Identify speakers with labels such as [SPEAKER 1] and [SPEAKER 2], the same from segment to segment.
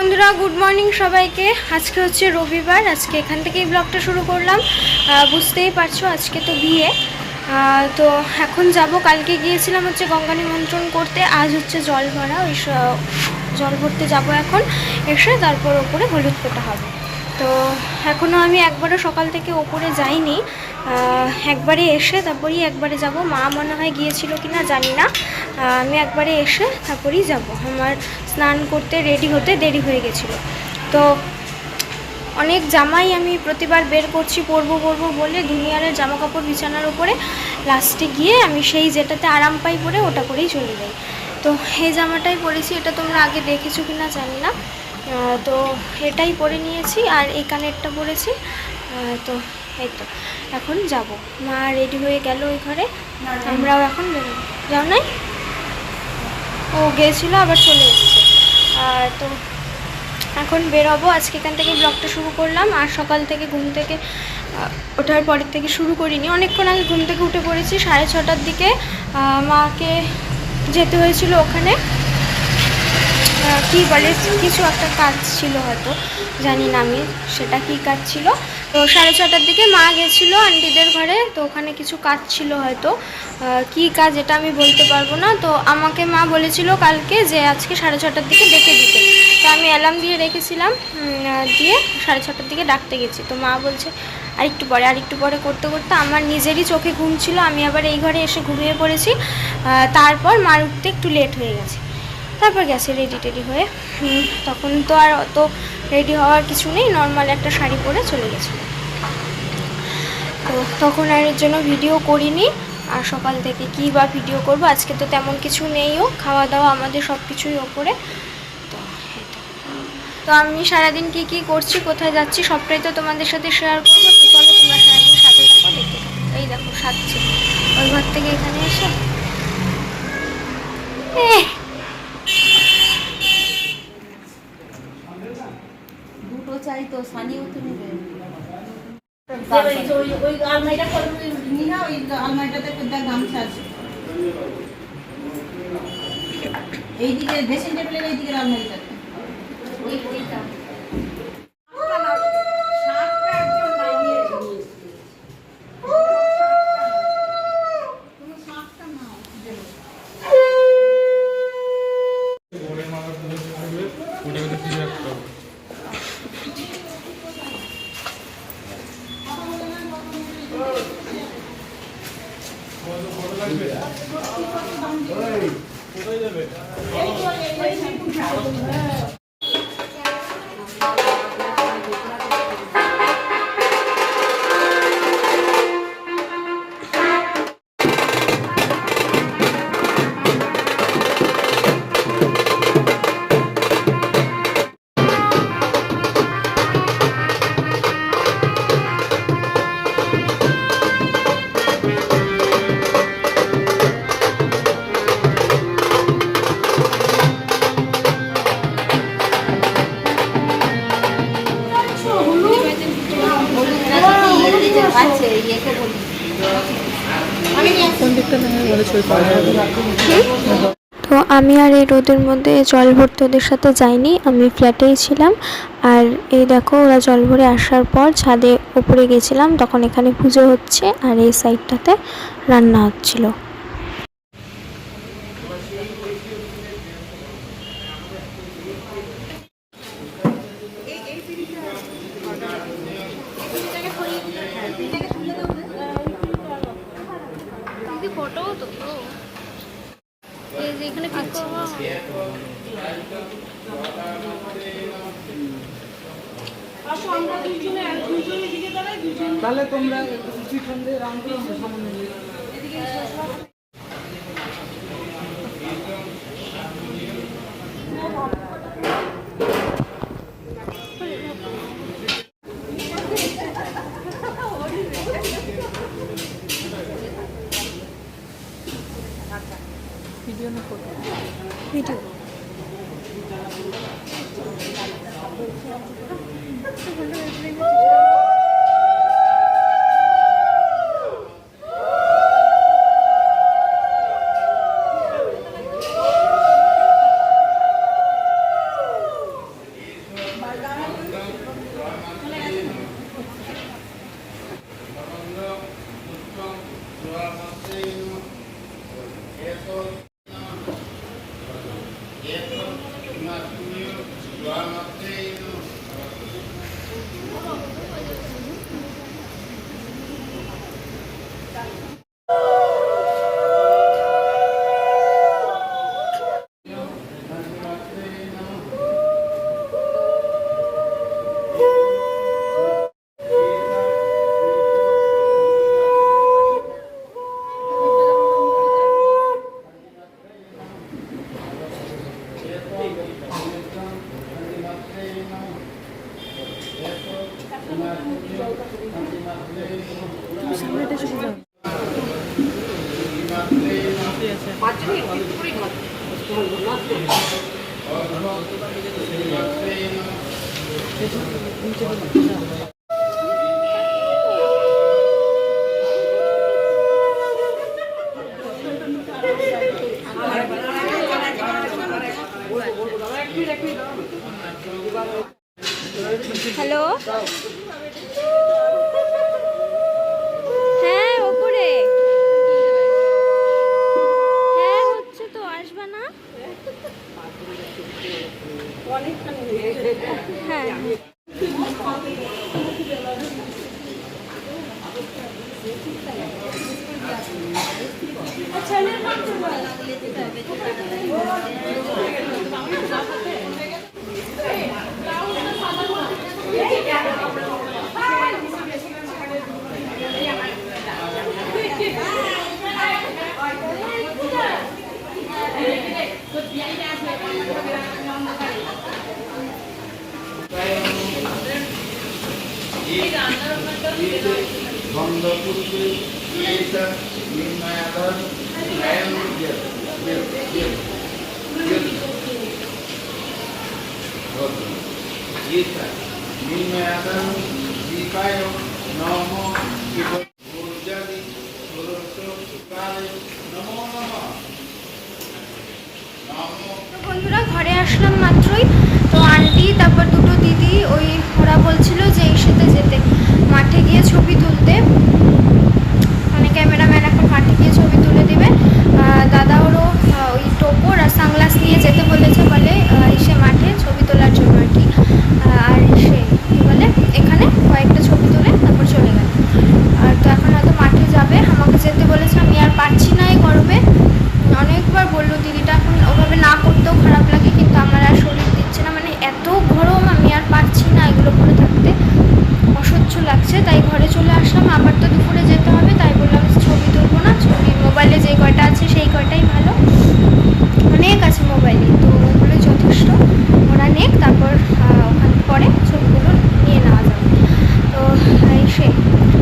[SPEAKER 1] বন্ধুরা good morning সবাইকে। আজকে হচ্ছে রবিবার, আজকে এখান থেকেই ব্লগটা শুরু করলাম। বুঝতেই পারছো আজকে তো বিয়ে। তো এখন যাব, কালকে গিয়েছিলাম হচ্ছে গঙ্গা নিমন্ত্রণ করতে, আজ হচ্ছে জল ভরা, ওই জল ভরতে যাব এখন। এসে তারপর ওপরে হলুদ ফোঁটা হবে। তো এখনও আমি একবারও সকাল থেকে ওপরে যাইনি, একবারে এসে তারপরেই একবারে যাব। মা মনে হয় গিয়েছিল কি না জানি না, আমি একবারে এসে তারপরেই যাব। আমার স্নান করতে রেডি হতে দেরি হয়ে গেছিলো। তো অনেক জামাই আমি প্রতিবার বের করছি পরবো বলে, দুনিয়ারের জামা কাপড় বিছানার উপরে, লাস্টে গিয়ে আমি সেই যেটাতে আরাম পাই পরে ওটা করেই চলে যাই। তো এই জামাটাই পরেছি, এটা তোমরা আগে দেখেছো কি না জানি না। তো এটাই পরে নিয়েছি, আর এই কানেরটা পরেছি। তো এই তো এখন যাব। মা রেডি হয়ে গেল ওই ঘরে, আমরাও এখন বেরোবো। যাও নাই, ও গিয়েছিলো আবার চলে এসেছে। তো এখন বেরোবো। আজকে এখান থেকে ব্লগটা শুরু করলাম। আর সকাল থেকে ঘুম থেকে ওঠার পরের থেকে শুরু করিনি, অনেকক্ষণ আগে ঘুম থেকে উঠে পড়েছি। 6:30টার দিকে মাকে যেতে হয়েছিল ওখানে, কি বলে কিছু একটা কাজ ছিল, হয়তো জানি না আমি সেটা কি কাজ ছিল। তো 6:30টার দিকে মা গেছিলো আন্টিদের ঘরে, তো ওখানে কিছু কাজ ছিল হয়তো, কি কাজ এটা আমি বলতে পারবো না। তো আমাকে মা বলেছিল কালকে যে আজকে 6:30টার দিকে ডেকে দিতে। তো আমি অ্যালার্ম দিয়ে রেখেছিলাম, দিয়ে 6:30টার দিকে ডাকতে গেছি। তো মা বলছে আরেকটু পরে করতে করতে আমার নিজেরই চোখে ঘুম ছিল, আমি আবার এই ঘরে এসে ঘুমিয়ে পড়েছি। তারপর মার উঠতে একটু লেট হয়ে গেছে, তারপর গেছে রেডি হয়ে। তখন তো আর অত রেডি হওয়ার কিছু নেই, নর্মাল একটা শাড়ি পরে চলে গেছিল। তো তখন আর এর জন্য ভিডিও করিনি। আর সকাল থেকে কী বা ভিডিও করব, আজকে তো তেমন কিছু নেইও, খাওয়া দাওয়া আমাদের সব কিছুই ওপরে। তো আমি সারাদিন কি করছি, কোথায় যাচ্ছি সবটাই তো তোমাদের সাথে শেয়ার করবো। তো চলো তোমরা সারাদিন সাথে থাকো, দেখতে থাকো। এই দেখো সাজছে ওই ঘর থেকে এখানে এসে।
[SPEAKER 2] দুটো চাই তো, সানিও তো নেবে। ওই আলমারিটা করে নি না, ওই আলমারিটাতে দেখ গামছা আছে। এইদিকে ড্রেসিং টেবিলের এইদিকে আলমারিটাতে ওইটা
[SPEAKER 1] তো আমি আর এই রোদের মধ্যে জল ভরতে ওদের সাথে যাইনি, আমি ফ্ল্যাটেই ছিলাম। আর এই দেখো ওরা জল ভরে আসার পর ছাদে উপরে গেছিলাম, তখন এখানে পুজো হচ্ছে আর এই সাইডটাতে রান্না হচ্ছিল। এখানে
[SPEAKER 3] তাহলে তোমরা পিছন দিয়ে রাউন্ড করে সামনে ভিডিও না করো,
[SPEAKER 1] ভিডিও হ্যালো, হ্যাঁ ওপরে, হ্যাঁ হচ্ছে তো, আসবা না? হ্যাঁ বন্ধুরা, ঘরে আসলাম মাত্রই। তো আন্টি তারপর দুটো দিদি ওরা বলছিল যে এই সাথে যেতে, মাঠে গিয়ে ছবি তুলতে। মানে ক্যামেরাম্যান এখন মাঠে গিয়ে ছবি তুলে দেবে। দাদা ওরও ওই টোপর আর সানগ্লাস নিয়ে যেতে বলেছে, বলে এসে মাঠে ছবি তোলার জন্য আর কি। আর সে কী বলে, এখানে কয়েকটা ছবি তুলে তারপর চলে গেল। আর তো এখন হয়তো মাঠে যাবে, আমাকে যেতে বলেছে। আমি আর পারছি না এই গরমে। অনেকবার বললো দিদিটা, এখন ওভাবে না করতেও খারাপ লাগে, কিন্তু আমার আর শরীর দিচ্ছে না। মানে এত গরম, আমি আর পারছি না এগুলো পরে থাকতে, অসহ্য লাগছে। তাই ঘরে চলে আসলাম। আবার তো দুপুরে যেতে হবে, তাই বললাম ছবি তুলবো না, ছবি মোবাইলে যে কয়টা আছে সেই কয়টাই ভালো, অনেক আছে মোবাইলে, তো ওগুলোই যথেষ্ট। ওরা নেক, তারপর ওখান পরে ছবিগুলো নিয়ে নেওয়া যাবে। তো সে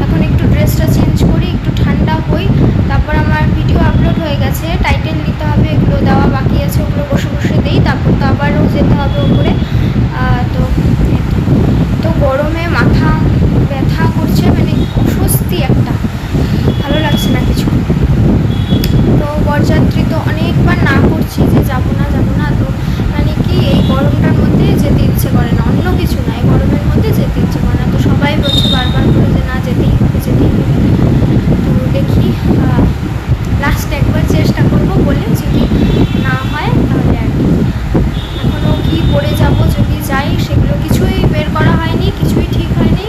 [SPEAKER 1] এখন একটু ড্রেসটা চেঞ্জ করি, একটু ঠান্ডা হই, তারপর আমার ভিডিও আপলোড হয়ে গেছে, টাইটেল দিতে হবে, এগুলো দেওয়া বাকি আছে, ওগুলো বসে বসে দিই। তারপর তো আবারও যেতে হবে উপরে। তো গরমে মাথা ব্যথা করছে, মানে অস্বস্তি একটা, ভালো লাগছে না কিছু। তো বরযাত্রী তো অনেকবার না করছি যে যাবো না যাবো না, তো মানে কি এই গরমটার মধ্যে যেতে ইচ্ছে করে না, অন্য কিছু না, এই গরমের মধ্যে যেতে ইচ্ছে করে না। তো সবাই বলছে বারবার করে যে না, যেতেই হবে যেতেই হবে। তো দেখি লাস্ট একবার চেষ্টা করব বলে, যদি না হয় তাহলে আর কি। এখনও কি পরে যাব, যদি যাই, সেগুলো কিছুই বের করা হয়নি, কিছুই ঠিক হয়নি।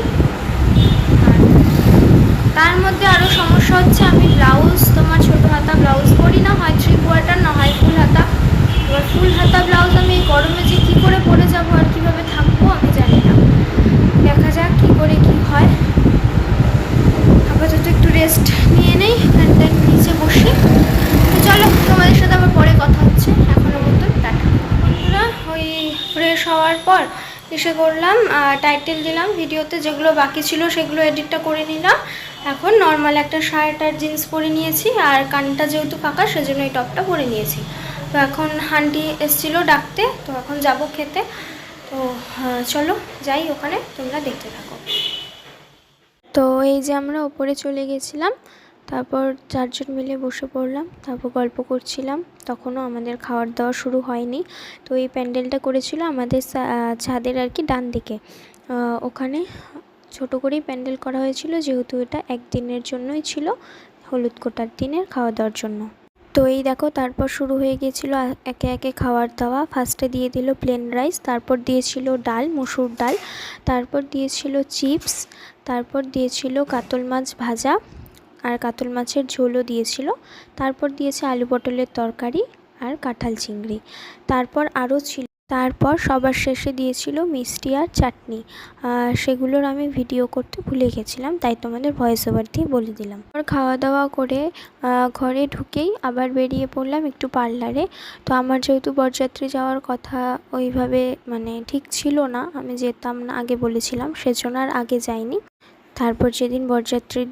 [SPEAKER 1] আর তার মধ্যে আরও সমস্যা হচ্ছে, আমি ব্লাউজ তোমার ছোটো হাতা ব্লাউজ পরি না, হয় 3/4 না হয় ফুল হাতা। এবার ফুল হাতা ব্লাউজ আমি এই গরমে যে কী করে পরে যাব আর কীভাবে থাকবো আমি জানি না, দেখা যাক কী করে কি হয়। আপাতত একটু রেস্ট নিয়ে নেই, দেন নিচে বসি। তো চলো, তোমাদের সাথে আবার পরে কথা হচ্ছে, এখনও মতন টাটা। বন্ধুরা, ওই ফ্রেশ হওয়ার পর এসে করলাম, টাইটেল দিলাম ভিডিওতে, যেগুলো বাকি ছিল সেগুলো এডিটটা করে নিলাম। এখন নর্মাল একটা শার্ট আর জিন্স পরে নিয়েছি, আর কানটা যেহেতু ফাঁকা সেজন্য এই টপটা পরে নিয়েছি। তো এখন আন্টি এসেছিলো ডাকতে, তো এখন যাব খেতে। তো চলো যাই ওখানে, তোমরা দেখতে থাকো। তো এই যে আমরা ওপরে চলে গেছিলাম, তারপর 4 জন মিলে বসে পড়লাম, তারপর গল্প করছিলাম। তখনও আমাদের খাওয়ার দাওয়া শুরু হয়নি। তো এই প্যান্ডেলটা করেছিল আমাদের ছাদের আর কি ডান দিকে। ওখানে ছোট করেই প্যান্ডেল করা হয়েছিল, যেহেতু এটা একদিনের জন্যই ছিল, হলুদ কোটার দিনের খাওয়া দাওয়ার জন্য। তো এই দেখো তারপর শুরু হয়ে গিয়েছিল একে একে খাওয়ার দাওয়া। ফার্স্টে দিয়ে দিল প্লেন রাইস, তারপর দিয়েছিল ডাল, মসুর ডাল, তারপর দিয়েছিল চিপস, তারপর দিয়েছিল কাতল মাছ ভাজা আর কাতল মাছের ঝোলও দিয়েছিল, তারপর দিয়েছে আলু পটলের তরকারি আর কাঁঠাল চিংড়ি, তারপর সবার শেষে দিয়েছিল মিষ্টি আর চাটনি। সেগুলোর আমি ভিডিও করতে ভুলে গেছিলাম, তাই তোমাদের ভয়েস ওভার দিয়ে বলে দিলাম। খাওয়া দাওয়া করে ঘরে ঢুকেই আবার বেরিয়ে পড়লাম একটু পার্লারে। তো আমার যেহেতু বরযাত্রী যাওয়ার কথা ওইভাবে মানে ঠিক ছিল না, আমি যেতাম না আগে বলেছিলাম, সেজন্য আর আগে যাইনি। তারপর যেদিন বরযাত্রী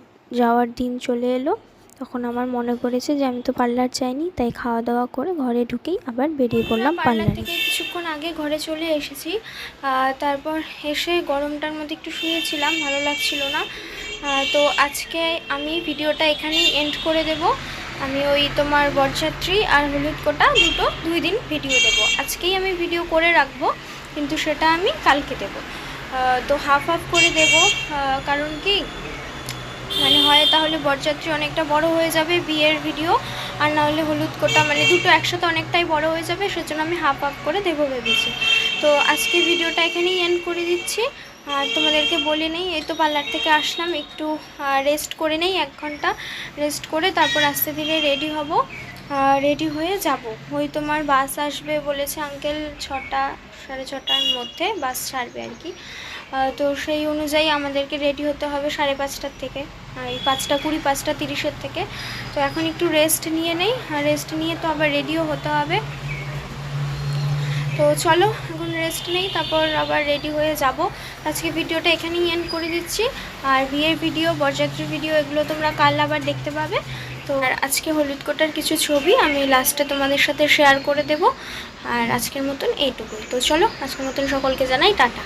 [SPEAKER 1] যাওয়ার দিন চলে এলো, তখন আমার মনে পড়েছে যে আমি তো পার্লার যাইনি, তাই খাওয়া দাওয়া করে ঘরে ঢুকেই আবার বেরিয়ে পড়লাম পার্লার থেকে। কিছুক্ষণ আগে ঘরে চলে এসেছি। তারপর এসে গরমটার মধ্যে একটু শুয়েছিলাম, ভালো লাগছিল না। তো আজকে আমি ভিডিওটা এখানেই এন্ড করে দেব। আমি ওই তোমার বরযাত্রী আর হলুদ কোটা 2 দিন ভিডিও দেব। আজকেই আমি ভিডিও করে রাখবো, কিন্তু সেটা আমি কালকে দেব। তো হাফ হাফ করে দেব, কারণ কি মানে হয় তাহলে বরযাত্রী অনেকটা বড় হয়ে যাবে বিয়ের ভিডিও, আর না হলে হলুদ কোটা, মানে দুটো একসাথে অনেকটাই বড় হয়ে যাবে, সেজন্য আমি হাফ হাফ করে দেবো ভেবেছি। তো আজকে ভিডিওটা এখানেই এন্ড করে দিচ্ছি। আর তোমাদেরকে বলে নেই, এই তো পার্লার থেকে আসলাম, একটু রেস্ট করে নেই, 1 ঘন্টা রেস্ট করে তারপর আস্তে ধীরে রেডি হব। রেডি হয়ে যাব, ওই তোমার বাস আসবে বলেছে আঙ্কেল 6টা 6:30টার মধ্যে বাস ছাড়বে আর কি। তো সেই অনুযায়ী আমাদেরকে রেডি হতে হবে 5:30টার থেকে, এই 5:20 5:30 থেকে। তো এখন একটু রেস্ট নিয়ে নেই, আর রেস্ট নিয়ে তো আবার রেডিও হতে হবে। তো চলো এখন রেস্ট নেই, তারপর আবার রেডি হয়ে যাব। আজকে ভিডিওটা এখানেই এন্ড করে দিচ্ছি। আর বিয়ের ভিডিও, বরযাত্রীর ভিডিও এগুলো তোমরা কাল আবার দেখতে পাবে। তো আর আজকে হলুদ কোটার কিছু ছবি আমি লাস্টে তোমাদের সাথে শেয়ার করে দেব। আর আজকের মতন এইটুকুই। তো চলো আজকের মতন সকলকে জানাই টাটা।